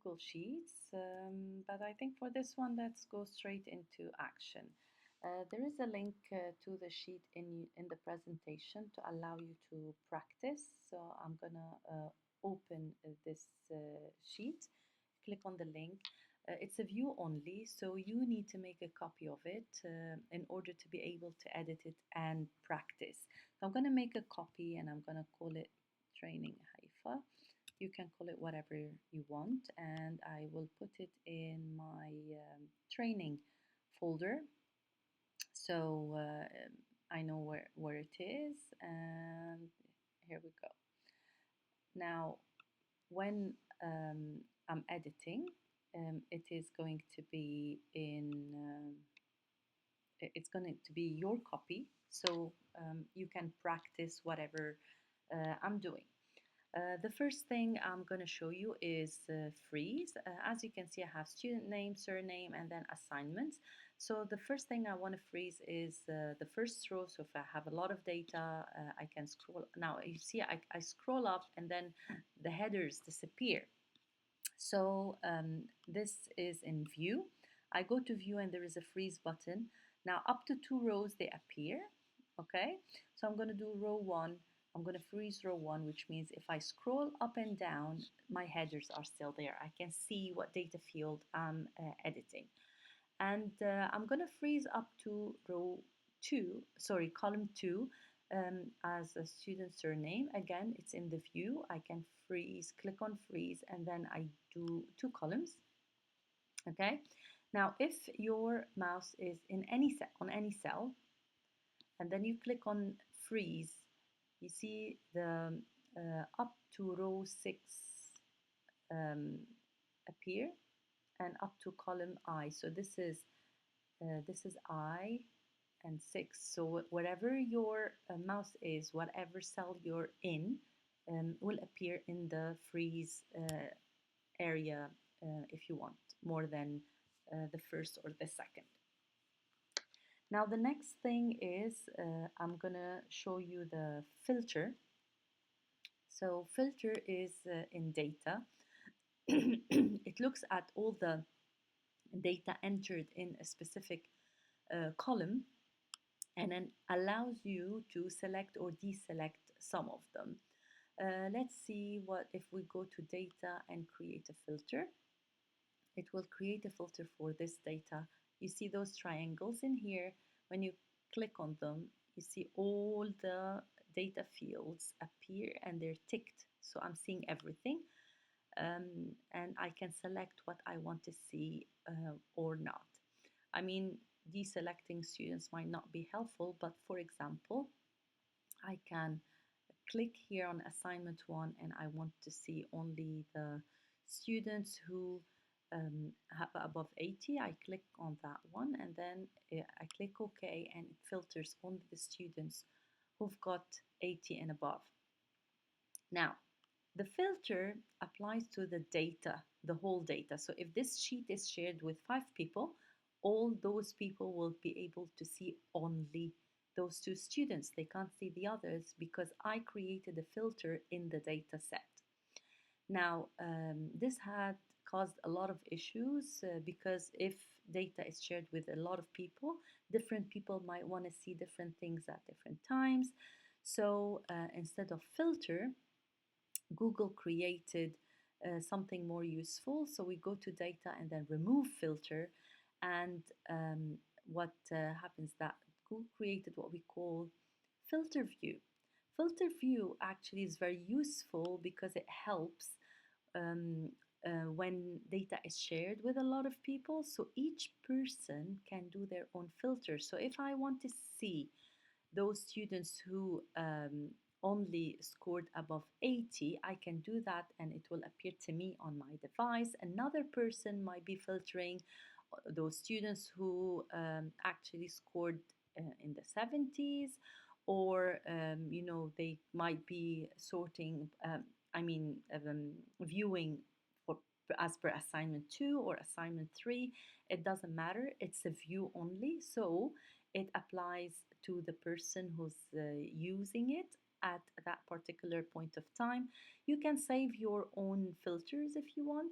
Google Sheets, but I think for this one, let's go straight into action. There is a link to the sheet in the presentation to allow you to practice. So I'm gonna open this sheet, click on the link. It's a view only, so you need to make a copy of it in order to be able to edit it and practice. So I'm gonna make a copy and I'm gonna call it Training Haifa. You can call it whatever you want, and I will put it in my training folder. So I know where it is, and here we go. Now, when I'm editing, it is going to be it's going to be your copy, so you can practice whatever I'm doing. The first thing I'm going to show you is freeze. As you can see, I have student name, surname, and then assignments. So the first thing I want to freeze is the first row. So if I have a lot of data, I can scroll. Now you see I scroll up and then the headers disappear. So this is in view. I go to view and there is a freeze button. Now up to 2 rows they appear. Okay, so I'm going to do row 1. I'm going to freeze row 1, which means if I scroll up and down, my headers are still there. I can see what data field I'm editing. And I'm going to freeze up to column 2 as a student surname. Again, it's in the view. I can freeze, click on freeze, and then I do 2 columns. Okay. Now, if your mouse is in any cell, on any cell, and then you click on freeze, you see the up to row 6 um, appear, and up to column I. So this is I and 6. So wherever your mouse is, whatever cell you're in, will appear in the freeze area if you want, more than the first or the second. Now the next thing is I'm gonna show you the filter. So filter is in data. It looks at all the data entered in a specific column and then allows you to select or deselect some of them. Let's see what if we go to data and create a filter. It will create a filter for this data. You see those triangles in here. When you click on them, you see all the data fields appear and they're ticked. So I'm seeing everything. And I can select what I want to see or not. I mean, deselecting students might not be helpful, but for example, I can click here on assignment 1 and I want to see only the students who have above 80. I click on that one and then I click OK, and it filters only the students who've got 80 and above. Now, the filter applies to the data, the whole data. So if this sheet is shared with 5 people, all those people will be able to see only those 2 students. They can't see the others because I created a filter in the data set. Now, this had caused a lot of issues because if data is shared with a lot of people, different people might want to see different things at different times. So instead of filter, Google created something more useful. So we go to data and then remove filter, and what happens that Google created what we call filter view. Filter view actually is very useful because it helps when data is shared with a lot of people. So each person can do their own filter. So if I want to see those students who only scored above 80, I can do that and it will appear to me on my device. Another person might be filtering those students who actually scored in the 70s, or they might be sorting, viewing for, as per assignment 2 or assignment 3. It doesn't matter, it's a view only, so it applies to the person who's using it at that particular point of time. You can save your own filters if you want,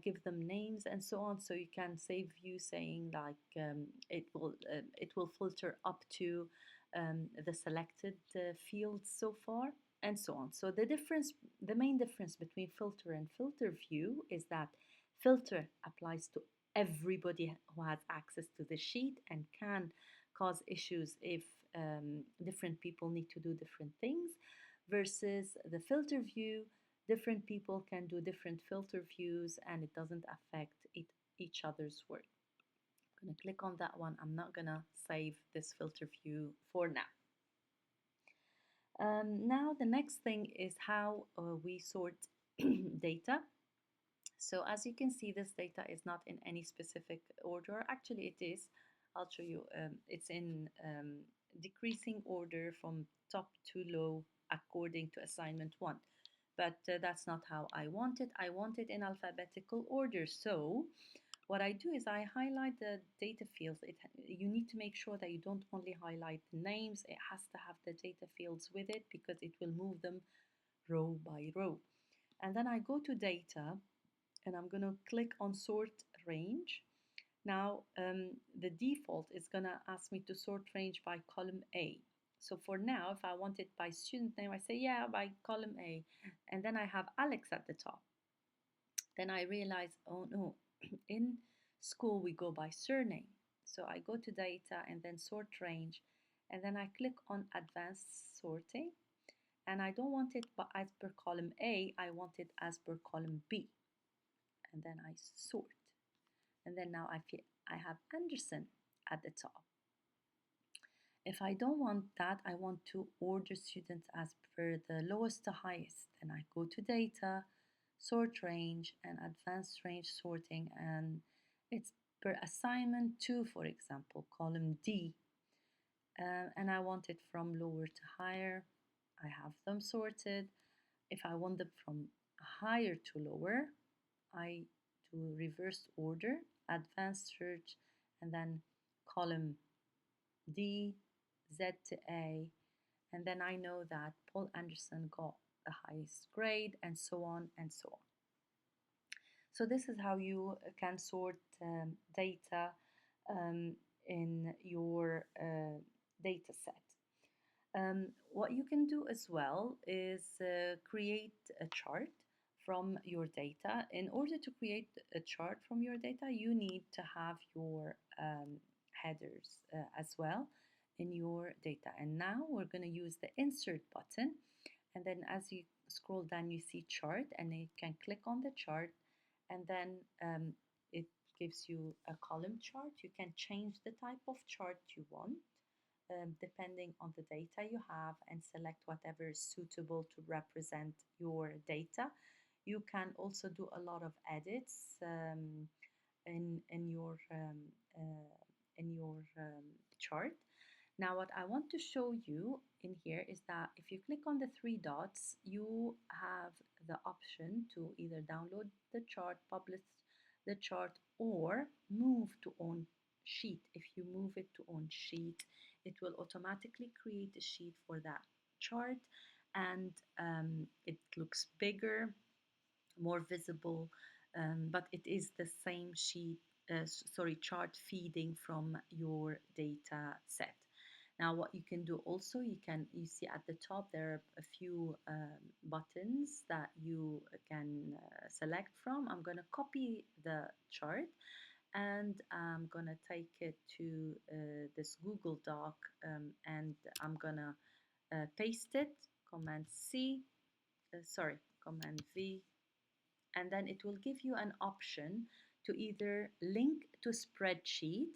give them names and so on. So you can save view saying like it will filter up to the selected fields so far, and so on. So the main difference between filter and filter view is that filter applies to everybody who has access to the sheet and can cause issues if different people need to do different things, versus the filter view, different people can do different filter views and it doesn't affect each other's work. I'm going to click on that one. I'm not going to save this filter view for now. Now the next thing is how we sort data. So as you can see, this data is not in any specific order. Actually, it is. I'll show you. It's in decreasing order from top to low according to assignment 1. But that's not how I want it. I want it in alphabetical order. So what I do is I highlight the data fields. You need to make sure that you don't only highlight the names. It has to have the data fields with it because it will move them row by row. And then I go to data and I'm going to click on sort range. Now the default is going to ask me to sort range by column A. So for now, if I want it by student name, I say, yeah, by column A. And then I have Alex at the top. Then I realize, oh no, in school we go by surname. So I go to data and then sort range. And then I click on advanced sorting. And I don't want it as per column A, I want it as per column B. And then I sort. And then now I have Anderson at the top. If I don't want that, I want to order students as per the lowest to highest. Then I go to data, sort range, and advanced range sorting, and it's per assignment 2, for example, column D. And I want it from lower to higher. I have them sorted. If I want them from higher to lower, I do reverse order, advanced search, and then column D, Z to A, and then I know that Paul Anderson got the highest grade, and so on and so on. So this is how you can sort data in your data set. What you can do as well is create a chart from your data. In order to create a chart from your data, you need to have your headers as well in your data. And now we're going to use the insert button. And then as you scroll down, you see chart, and you can click on the chart, and then it gives you a column chart. You can change the type of chart you want. Depending on the data you have, and select whatever is suitable to represent your data. You can also do a lot of edits in your chart. Now what I want to show you in here is that if you click on the 3 dots, you have the option to either download the chart, publish the chart, or move to own sheet. If you move it to own sheet, it will automatically create a sheet for that chart, and it looks bigger, more visible, but it is the same sheet, chart feeding from your data set. Now what you can do also, you see at the top there are a few buttons that you can select from. I'm going to copy the chart and I'm going to take it to this Google Doc, and I'm going to paste it, Command V, and then it will give you an option to either link to spreadsheet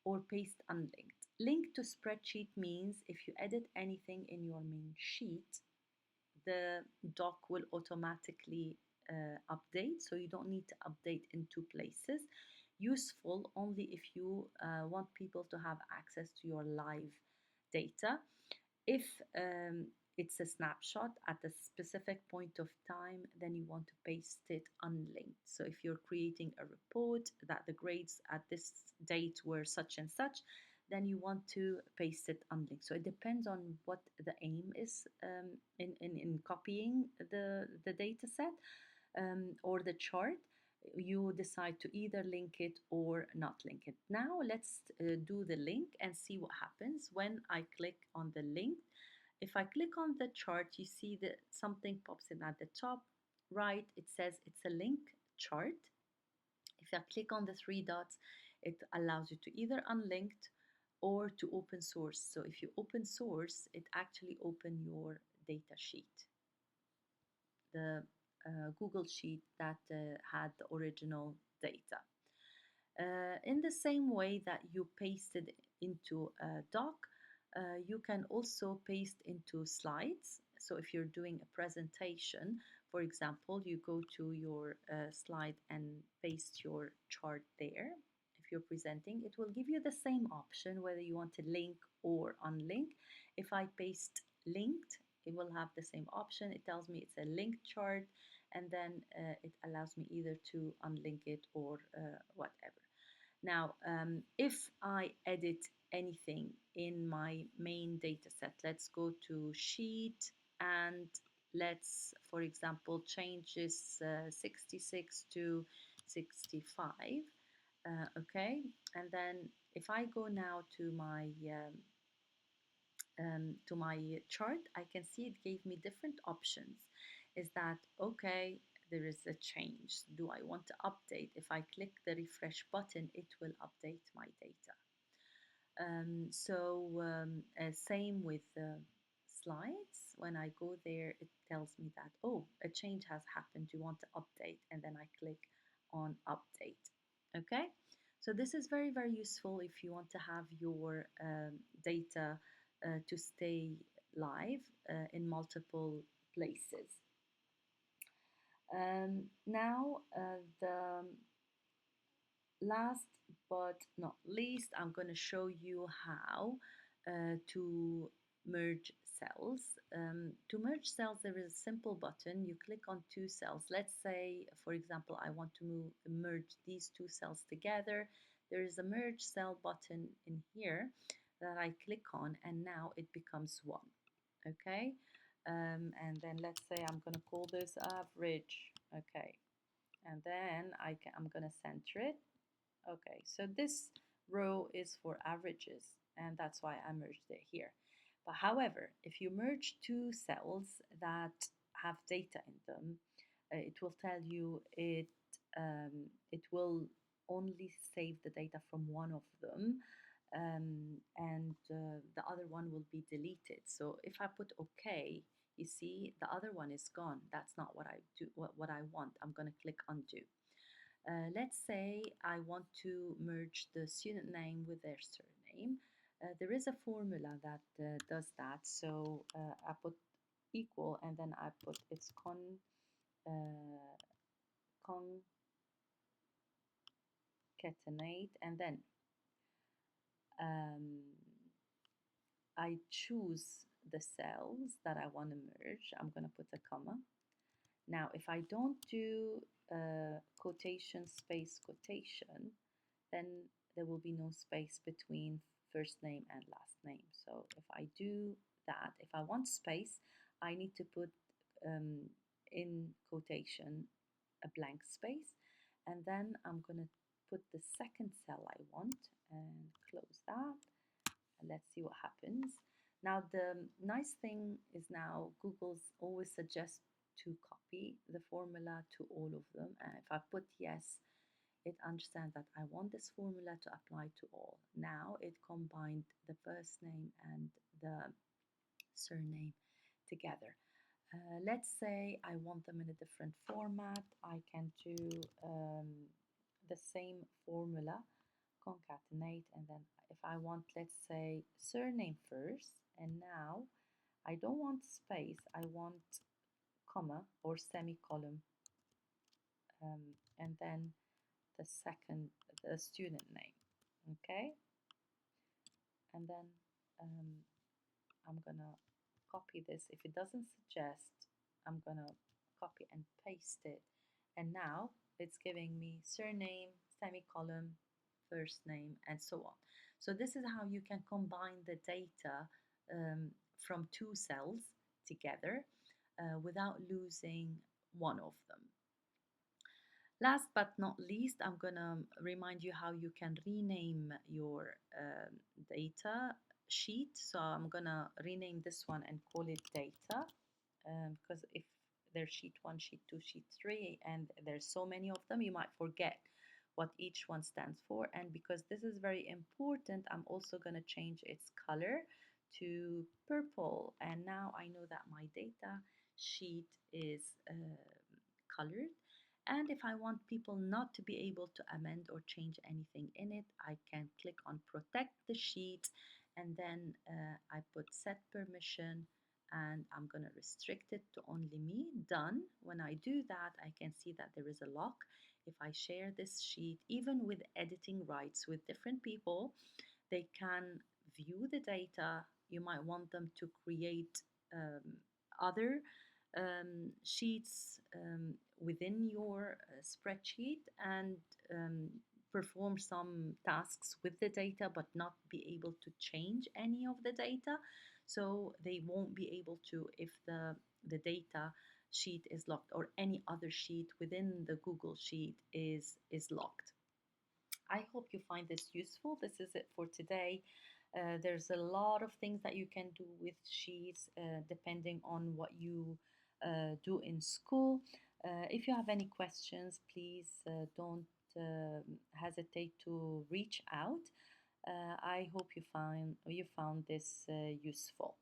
or paste unlinked. Link to spreadsheet means if you edit anything in your main sheet, the doc will automatically update, so you don't need to update in 2 places. Useful only if you want people to have access to your live data. If it's a snapshot at a specific point of time, then you want to paste it unlinked. So if you're creating a report that the grades at this date were such and such, then you want to paste it unlinked. So it depends on what the aim is in copying the data set or the chart. You decide to either link it or not link it. Now let's do the link and see what happens when I click on the link. If I click on the chart, you see that something pops in at the top right. It says it's a link chart. If I click on the three dots, it allows you to either unlinked or to open source. So if you open source, it actually open your data sheet, the Google Sheet that had the original data. In the same way that you pasted into a doc, you can also paste into slides. So if you're doing a presentation, for example, you go to your slide and paste your chart there. If you're presenting, it will give you the same option whether you want to link or unlink. If I paste linked, it will have the same option. It tells me it's a linked chart, and then it allows me either to unlink it or whatever. Now, if I edit anything in my main data set, let's go to sheet and let's, for example, change this 66 to 65. Okay, and then if I go now to my chart, I can see it gave me different options. Is that okay? There is a change. Do I want to update? If I click the refresh button, it will update my data. Same with slides. When I go there, it tells me that, oh, a change has happened. Do you want to update? And then I click on update. Okay, so this is very, very useful if you want to have your data to stay live in multiple places. Now, the last but not least, I'm going to show you how to merge cells. To merge cells, there is a simple button. You click on two cells. Let's say, for example, I want to merge these two cells together. There is a merge cell button in here that I click on, and now it becomes one. Okay, and then let's say I'm going to call this average. Okay, and then I'm going to center it. Okay, so this row is for averages, and that's why I merged it here. But however, if you merge two cells that have data in them, it will tell you it will only save the data from one of them, and the other one will be deleted. So if I put OK, you see the other one is gone. That's not what I do. What I want. I'm going to click undo. Let's say I want to merge the student name with their surname. There is a formula that does that. So I put equal and then I put its concatenate, and then um, I choose the cells that I want to merge. I'm going to put a comma. Now, if I don't do quotation space quotation, then there will be no space between first name and last name. So if I do that, if I want space, I need to put in quotation a blank space, and then I'm going to put the second cell I want and close that. And let's see what happens. Now the nice thing is now Google's always suggests to copy the formula to all of them, and if I put yes, it understands that I want this formula to apply to all. Now it combined the first name and the surname together. Let's say I want them in a different format. I can do the same formula, concatenate, and then if I want, let's say, surname first, and now I don't want space, I want comma or semicolon, and then the student name. Okay, and then I'm gonna copy this. If it doesn't suggest, I'm gonna copy and paste it, and now it's giving me surname, semicolon, first name, and so on. So this is how you can combine the data from two cells together without losing one of them. Last but not least, I'm gonna remind you how you can rename your data sheet. So I'm gonna rename this one and call it data, because if there's sheet 1, sheet 2, sheet 3, and there's so many of them, you might forget what each one stands for. And because this is very important, I'm also gonna change its color to purple. And now I know that my data sheet is colored. And if I want people not to be able to amend or change anything in it, I can click on protect the sheet, and then I put set permission, and I'm going to restrict it to only me. Done. When I do that, I can see that there is a lock. If I share this sheet, even with editing rights with different people, they can view the data. You might want them to create other sheets within your spreadsheet and um, perform some tasks with the data, but not be able to change any of the data. So they won't be able to if the data sheet is locked, or any other sheet within the Google Sheet is locked. I hope you find this useful. This is it for today. There's a lot of things that you can do with sheets depending on what you do in school. If you have any questions, please don't hesitate to reach out. I hope you found this useful.